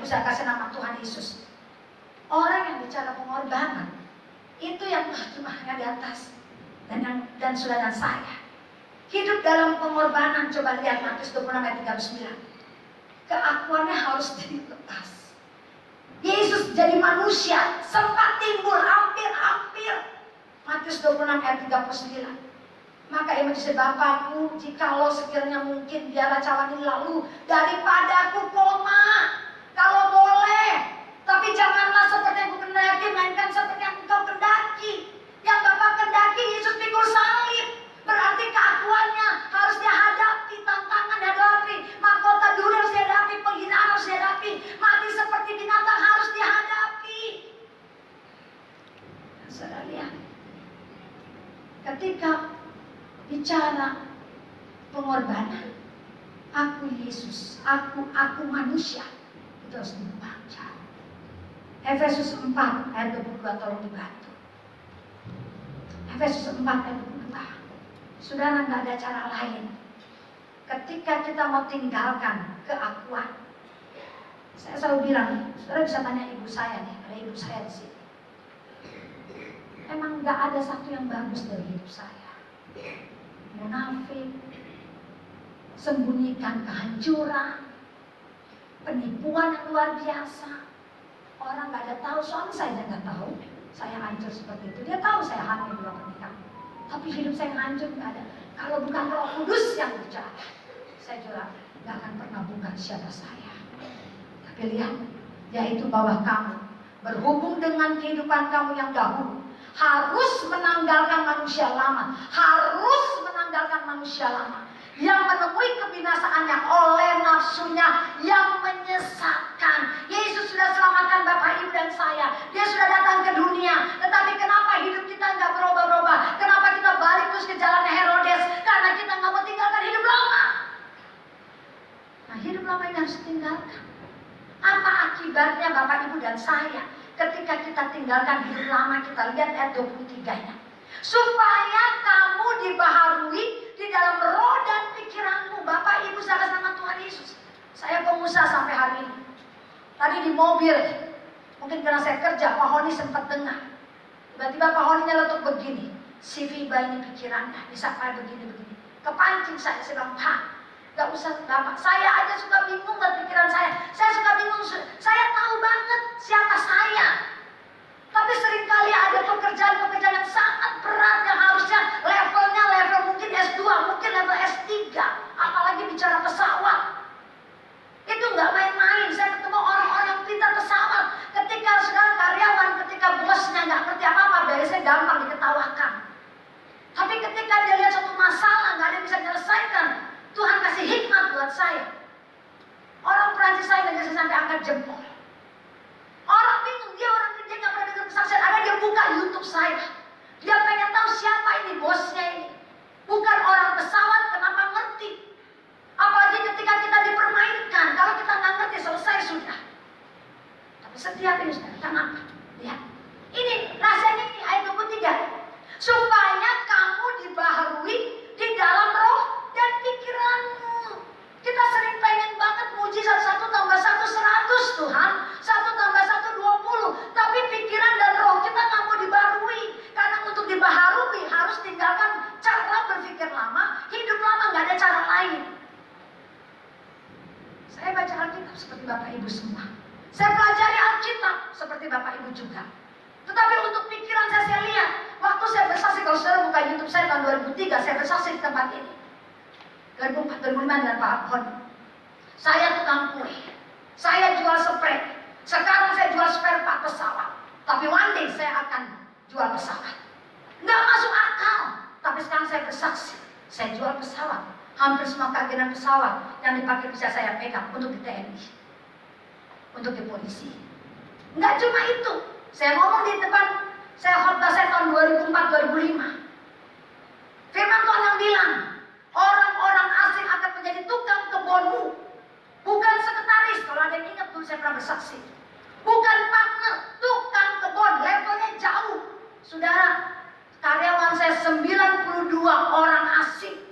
Ibu saya kasih nama Tuhan Yesus. Orang yang bicara pengorbanan itu yang jemaahnya di atas dan saudara dan saya hidup dalam pengorbanan. Coba lihat Matius 26 ayat 39. Keakuannya harus dilepas. Yesus jadi manusia, sempat timbul hampir. Matius 26 ayat 39. Maka ia menjawab, Bapakku, jikalau sekiranya mungkin biarlah cawan ini lalu daripada aku koma, kalau boleh. Tapi janganlah seperti yang aku kendaki, melainkan seperti yang engkau kendaki. Yang Bapak kendaki, Yesus pikul salib. Berarti keakuannya harus dihadapi, tantangan dihadapi, mahkota duri harus dihadapi, penghinaan harus dihadapi, mati seperti binatang harus dihadapi. Saudara lihat, ketika bicara pengorbanan, aku Yesus, aku manusia, itu harus dibaca. Efesus 4 ayat 22, tolong dibantu. Efesus 4 ayat 22. Saudara, nggak ada cara lain. Ketika kita mau tinggalkan keakuan, saya selalu bilang, saudara bisa tanya ibu saya nih, ada ibu saya di sini. Emang nggak ada satu yang bagus dari hidup saya. Munafik, sembunyikan kehancuran, penipuan yang luar biasa. Orang nggak ada tahu, suami saya nggak tahu saya hancur seperti itu. Dia tahu saya hamil 2 pernikahan, tapi hidup saya hancur nggak ada. Kalau bukan Roh Kudus yang bicara, saya juga nggak akan pernah bukan siapa saya. Tapi lihat, yaitu bahwa kamu berhubung dengan kehidupan kamu yang dahulu harus menanggalkan manusia lama, yang menemui kebinasaannya oleh nafsunya yang menyesatkan. Yesus sudah selamatkan Bapak, Ibu, dan saya. Dia sudah datang ke dunia. Tetapi kenapa hidup kita nggak berubah-ubah? Kenapa kita balik terus ke jalan Herodes? Karena kita nggak mau tinggalkan hidup lama. Nah, hidup lama ini harus ditinggalkan. Apa akibatnya Bapak, Ibu, dan saya ketika kita tinggalkan hidup lama? Kita lihat ayat 23-nya. Supaya kamu dibaharui di dalam roh dan pikiranmu. Bapak, Ibu, salah nama Tuhan Yesus. Saya pengusaha sampai hari ini. Tadi di mobil, mungkin karena saya kerja, Pak Honi sempat dengar. Tiba-tiba Pak Honi nyeletuk begini, si Viva ini pikirannya bisa kayak begini. Kepancing saya bilang, Pak, gak usah Bapak. Saya aja suka bingung dengan pikiran saya. Saya suka bingung. Saya tahu banget siapa saya. Tapi seringkali ada pekerjaan-pekerjaan yang sangat berat yang harusnya levelnya level mungkin S2, mungkin level S3. Apalagi bicara pesawat. Itu nggak main-main. Saya ketemu orang-orang yang pintar pesawat. Ketika saudara karyawan, ketika bosnya nggak ngerti apa-apa, biasanya gampang diketawakan. Tapi ketika dia lihat suatu masalah nggak ada yang bisa menyelesaikan, Tuhan kasih hikmat buat saya. Orang Perancis saya nggak bisa sampai angkat jempol. Orang bingung, dia nggak pernah dengar kesaksian. Ada dia buka YouTube saya. Dia pengen tahu siapa ini bosnya ini. Bukan orang pesawat, kenapa ngerti? Apalagi ketika kita dipermainkan. Kalau kita nggak ngerti, selesai sudah. Tapi setiap ini sudah, kenapa? Lihat. Ini rasanya ini ayat 23. Supaya kamu dibaharui di dalam roh dan pikiranmu. Kita sering pengen banget mujizat 1 tambah 1 100 Tuhan, 1 tambah 1 20. Tapi pikiran dan roh kita nggak mau dibaharui. Karena untuk dibaharui harus tinggalkan cara berpikir lama, hidup lama, nggak ada cara lain. Saya baca Alkitab seperti Bapak Ibu semua. Saya pelajari Alkitab seperti Bapak Ibu juga. Tetapi untuk pikiran saya lihat, waktu saya bersaksi, kalau saudara buka YouTube saya tahun 2003, saya bersaksi di tempat ini. 2004, 2005 dengan Pak Honi. Saya tukang kue, saya jual spray. Sekarang saya jual spare part pesawat. Tapi one day saya akan jual pesawat. Nggak masuk akal. Tapi sekarang saya bersaksi, saya jual pesawat. Hampir semua keagenan pesawat yang dipakai bisa saya pegang untuk di TNI, untuk di polisi. Nggak cuma itu. Saya ngomong di depan, saya khotbah saya tahun 2004-2005. Firman Tuhan yang bilang, orang-orang asing akan menjadi tukang kebunmu, bukan sekretaris. Kalau ada yang ingat dulu saya pernah bersaksi. Bukan partner, tukang kebun, levelnya jauh. Saudara, karyawan saya 92 orang asing.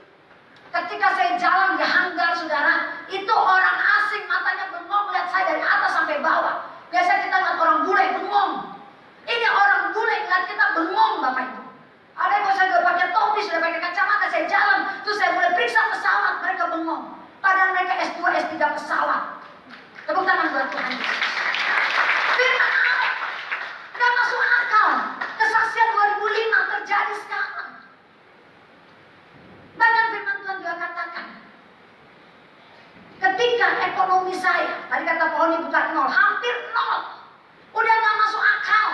Ketika saya jalan di hanggar, saudara, itu orang asing matanya bengong lihat saya dari atas sampai bawah. Biasa kita lihat orang bule bengong. Ini orang bule ngeliat kita bengong Bapak Ibu. Ada yang saya sudah pakai topi, sudah pakai kacamata, saya jalan, terus saya mulai periksa pesawat, mereka bengong. Padahal mereka S2, S3 pesawat. Tepuk tangan buat Tuhan Yesus. Firman Allah, gak masuk akal. Kesaksian 2005 terjadi sekarang. Bahkan firman Tuhan juga katakan, ketika ekonomi saya, tadi kata Pak Honi bukan nol, hampir nol. Udah gak masuk akal.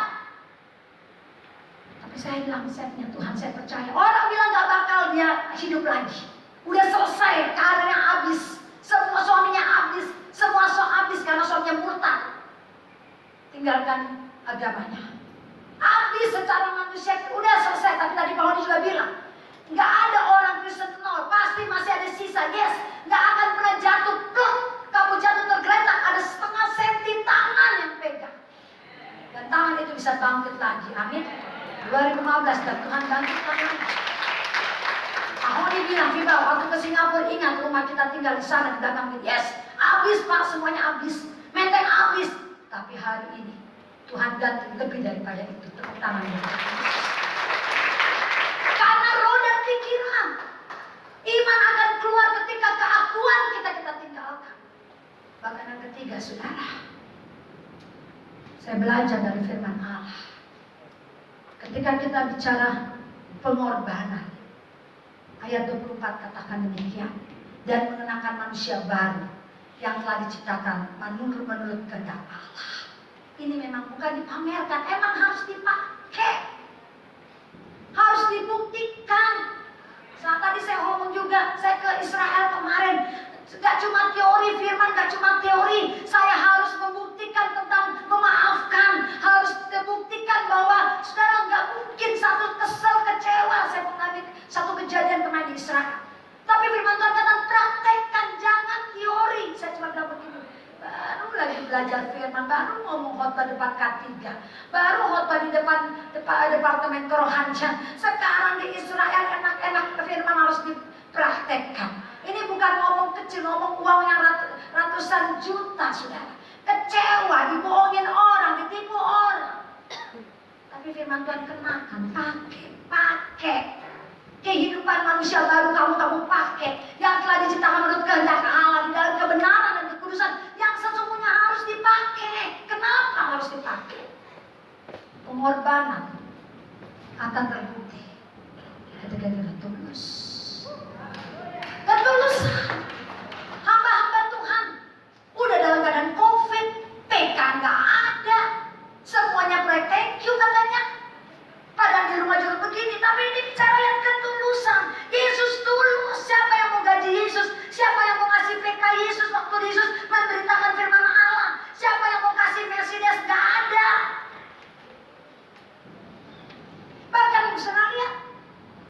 Tapi saya bilang, saya punya Tuhan, saya percaya. Orang bilang gak bakal dia hidup lagi. Udah selesai, karirnya habis. Semua suaminya habis. Semua habis karena suaminya murtad. Tinggalkan agamanya. Habis secara manusia, udah selesai. Tapi tadi Pak Honi juga bilang, gak ada orang Kristen nol. Pasti masih ada sisa, yes. Gak akan pernah jatuh, pluk. Kamu jatuh tergeletak, ada setengah senti tangan yang pegang. Dan tangan itu bisa bangkit lagi, amin. 2015 dan Tuhan bangkit lagi. Pak Honi bilang, Viva, waktu ke Singapura ingat rumah kita tinggal di sana di belakang ini. Yes, habis Pak, semuanya habis. Menteng habis. Tapi hari ini Tuhan ganti lebih daripada itu. Tepuk tangan. Karena roda pikiran. Iman akan keluar ketika keakuan kita tinggalkan. Bahkan yang ketiga, saudara. Saya belajar dari firman Allah. Ketika kita bicara pengorbanan, ayat 24 katakan demikian, dan mengenakan manusia baru yang telah diciptakan menurut kehendak Allah. Ini memang bukan dipamerkan, emang harus dipakai, harus dibuktikan. Saat tadi saya ngomong juga, saya ke Israel kemarin. Gak cuma teori firman, gak cuma teori. Saya harus membuktikan tentang memaafkan. Harus membuktikan bahwa saudara gak mungkin satu kesel, kecewa. Saya mengalami satu kejadian kemarin di Israel. Tapi firman Tuhan kata praktekkan, jangan teori. Saya cuma bilang begini, baru lagi belajar firman, baru ngomong khotbah depan K3, baru khotbah di depan departemen kerohanian. Sekarang di Israel enak-enak firman harus dipraktekkan. Ini bukan ngomong kecil, ngomong uang yang ratusan juta, saudara. Kecewa, dibohongin orang, ditipu orang. Tapi firman Tuhan kenakan, pakai. Kehidupan manusia baru kamu pakai. Yang telah diciptakan menurut kehendak Allah di dalam kebenaran dan kekudusan. Yang sesungguhnya harus dipakai. Kenapa harus dipakai? Pengorbanan akan terbukti ketika kita tulus. Ketulusan.